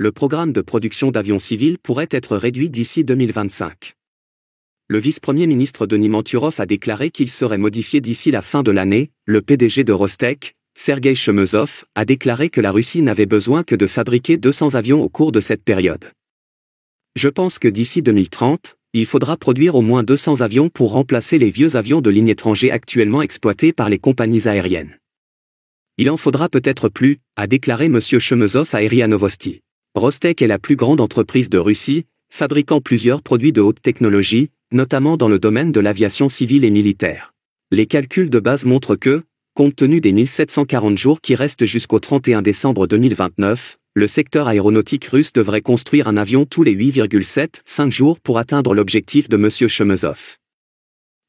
Le programme de production d'avions civils pourrait être réduit d'ici 2025. Le vice-premier ministre Denis Manturov a déclaré qu'il serait modifié d'ici la fin de l'année. Le PDG de Rostec, Sergueï Chemezov, a déclaré que la Russie n'avait besoin que de fabriquer 200 avions au cours de cette période. Je pense que d'ici 2030, il faudra produire au moins 200 avions pour remplacer les vieux avions de ligne étrangers actuellement exploités par les compagnies aériennes. Il en faudra peut-être plus, a déclaré M. Chemezov à RIA Novosti. Rostec est la plus grande entreprise de Russie, fabriquant plusieurs produits de haute technologie, notamment dans le domaine de l'aviation civile et militaire. Les calculs de base montrent que, compte tenu des 1740 jours qui restent jusqu'au 31 décembre 2029, le secteur aéronautique russe devrait construire un avion tous les 8,75 jours pour atteindre l'objectif de M. Chemezov.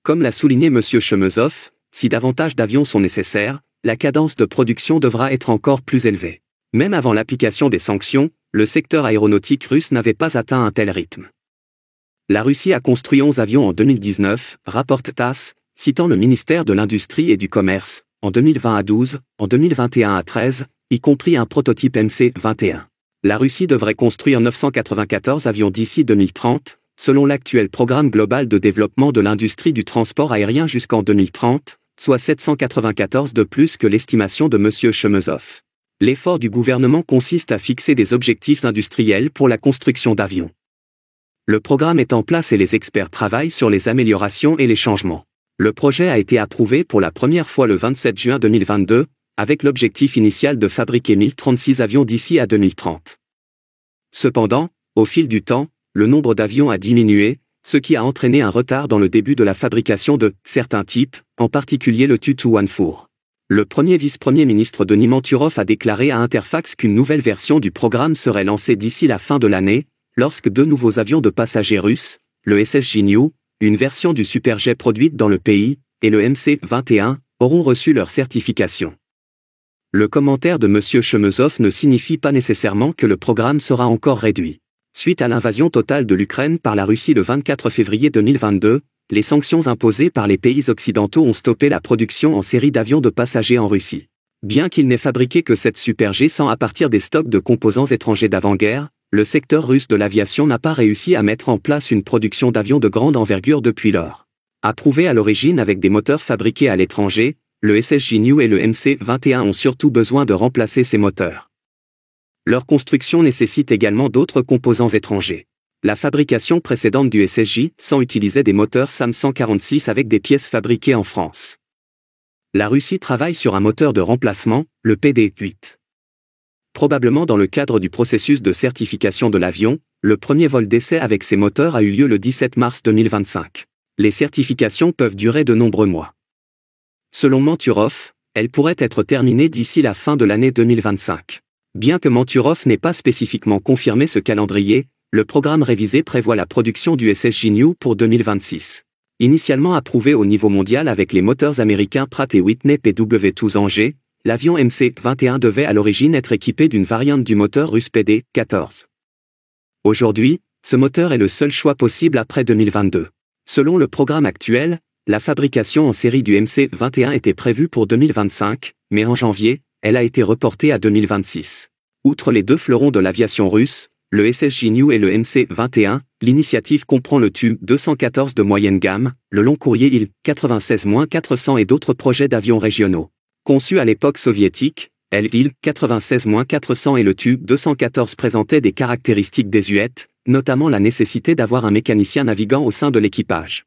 Comme l'a souligné M. Chemezov, si davantage d'avions sont nécessaires, la cadence de production devra être encore plus élevée. Même avant l'application des sanctions, le secteur aéronautique russe n'avait pas atteint un tel rythme. La Russie a construit 11 avions en 2019, rapporte TASS, citant le ministère de l'Industrie et du Commerce, en 2020 à 12, en 2021 à 13, y compris un prototype MC-21. La Russie devrait construire 994 avions d'ici 2030, selon l'actuel programme global de développement de l'industrie du transport aérien jusqu'en 2030, soit 794 de plus que l'estimation de M. Chemezov. L'effort du gouvernement consiste à fixer des objectifs industriels pour la construction d'avions. Le programme est en place et les experts travaillent sur les améliorations et les changements. Le projet a été approuvé pour la première fois le 27 juin 2022, avec l'objectif initial de fabriquer 1036 avions d'ici à 2030. Cependant, au fil du temps, le nombre d'avions a diminué, ce qui a entraîné un retard dans le début de la fabrication de certains types, en particulier le Tu-214. Le premier vice-premier ministre Denis Manturov a déclaré à Interfax qu'une nouvelle version du programme serait lancée d'ici la fin de l'année, lorsque deux nouveaux avions de passagers russes, le SSJ-New, une version du Superjet produite dans le pays, et le MC-21, auront reçu leur certification. Le commentaire de M. Chemezov ne signifie pas nécessairement que le programme sera encore réduit. Suite à l'invasion totale de l'Ukraine par la Russie le 24 février 2022, les sanctions imposées par les pays occidentaux ont stoppé la production en série d'avions de passagers en Russie. Bien qu'il n'ait fabriqué que 7 Super G100 à partir des stocks de composants étrangers d'avant-guerre, le secteur russe de l'aviation n'a pas réussi à mettre en place une production d'avions de grande envergure depuis lors. Approuvés à l'origine avec des moteurs fabriqués à l'étranger, le SSJ-New et le MC-21 ont surtout besoin de remplacer ces moteurs. Leur construction nécessite également d'autres composants étrangers. La fabrication précédente du SSJ-100 utilisait des moteurs SAM-146 avec des pièces fabriquées en France. La Russie travaille sur un moteur de remplacement, le PD-8. Probablement dans le cadre du processus de certification de l'avion, le premier vol d'essai avec ces moteurs a eu lieu le 17 mars 2025. Les certifications peuvent durer de nombreux mois. Selon Manturov, elles pourraient être terminées d'ici la fin de l'année 2025. Bien que Manturov n'ait pas spécifiquement confirmé ce calendrier, le programme révisé prévoit la production du SSJ-New pour 2026. Initialement approuvé au niveau mondial avec les moteurs américains Pratt & Whitney PW12 Angers, l'avion MC-21 devait à l'origine être équipé d'une variante du moteur russe PD-14. Aujourd'hui, ce moteur est le seul choix possible après 2022. Selon le programme actuel, la fabrication en série du MC-21 était prévue pour 2025, mais en janvier, elle a été reportée à 2026. Outre les deux fleurons de l'aviation russe, le SSJ-New et le MC-21, l'initiative comprend le Tu-214 de moyenne gamme, le long courrier Il-96-400 et d'autres projets d'avions régionaux. Conçus à l'époque soviétique, l'Il-96-400 et le Tu-214 présentaient des caractéristiques désuètes, notamment la nécessité d'avoir un mécanicien navigant au sein de l'équipage.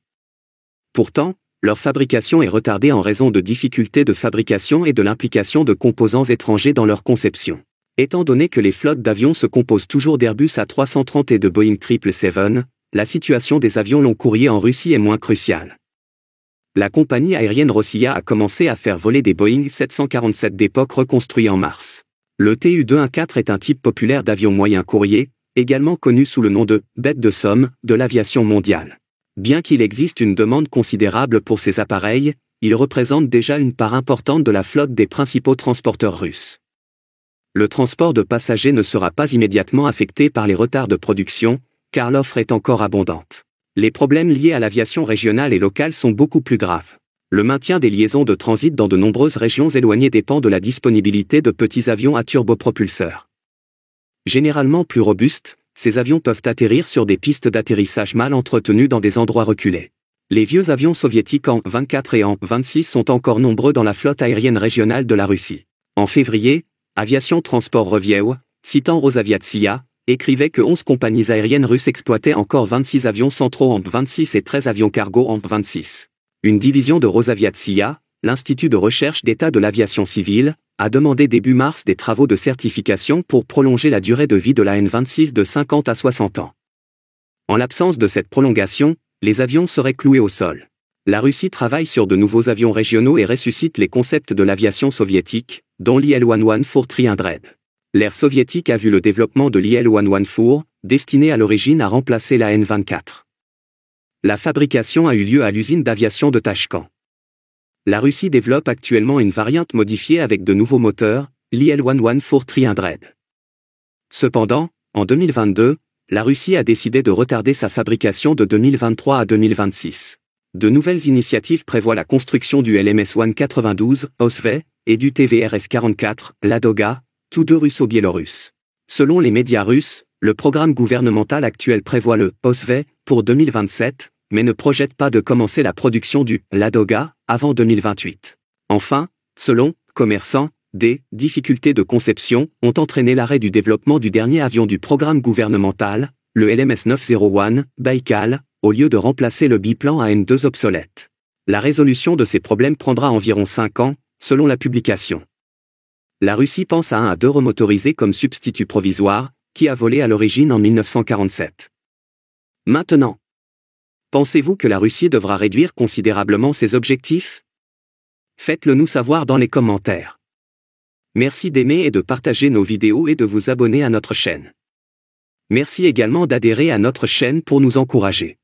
Pourtant, leur fabrication est retardée en raison de difficultés de fabrication et de l'implication de composants étrangers dans leur conception. Étant donné que les flottes d'avions se composent toujours d'Airbus A330 et de Boeing 777, la situation des avions long courrier en Russie est moins cruciale. La compagnie aérienne Rossiya a commencé à faire voler des Boeing 747 d'époque reconstruits en mars. Le Tu-214 est un type populaire d'avion moyen courrier, également connu sous le nom de « bête de somme » de l'aviation mondiale. Bien qu'il existe une demande considérable pour ces appareils, ils représentent déjà une part importante de la flotte des principaux transporteurs russes. Le transport de passagers ne sera pas immédiatement affecté par les retards de production, car l'offre est encore abondante. Les problèmes liés à l'aviation régionale et locale sont beaucoup plus graves. Le maintien des liaisons de transit dans de nombreuses régions éloignées dépend de la disponibilité de petits avions à turbopropulseurs. Généralement plus robustes, ces avions peuvent atterrir sur des pistes d'atterrissage mal entretenues dans des endroits reculés. Les vieux avions soviétiques An-24 et An-26 sont encore nombreux dans la flotte aérienne régionale de la Russie. En février, Aviation Transport Review, citant Rosaviatsia, écrivait que 11 compagnies aériennes russes exploitaient encore 26 avions centraux An-26 et 13 avions cargo An-26. Une division de Rosaviatsia, l'Institut de recherche d'État de l'aviation civile, a demandé début mars des travaux de certification pour prolonger la durée de vie de la N-26 de 50 à 60 ans. En l'absence de cette prolongation, les avions seraient cloués au sol. La Russie travaille sur de nouveaux avions régionaux et ressuscite les concepts de l'aviation soviétique, dont l'IL-11-4-300. L'ère soviétique a vu le développement de l'IL-11-4, destiné à l'origine à remplacer la N-24. La fabrication a eu lieu à l'usine d'aviation de Tashkent. La Russie développe actuellement une variante modifiée avec de nouveaux moteurs, l'IL-11-4-300. Cependant, en 2022, la Russie a décidé de retarder sa fabrication de 2023 à 2026. De nouvelles initiatives prévoient la construction du LMS-192, OSV, et du TVRS-44, Ladoga, tous deux russo-biélorusses. Selon les médias russes, le programme gouvernemental actuel prévoit le OSV pour 2027, mais ne projette pas de commencer la production du Ladoga avant 2028. Enfin, selon Commerçant, des difficultés de conception ont entraîné l'arrêt du développement du dernier avion du programme gouvernemental, le LMS 901, Baïkal, au lieu de remplacer le biplan AN2 obsolète. La résolution de ces problèmes prendra environ 5 ans, selon la publication. La Russie pense à un A2 remotorisé comme substitut provisoire, qui a volé à l'origine en 1947. Maintenant, pensez-vous que la Russie devra réduire considérablement ses objectifs? Faites-le nous savoir dans les commentaires. Merci d'aimer et de partager nos vidéos et de vous abonner à notre chaîne. Merci également d'adhérer à notre chaîne pour nous encourager.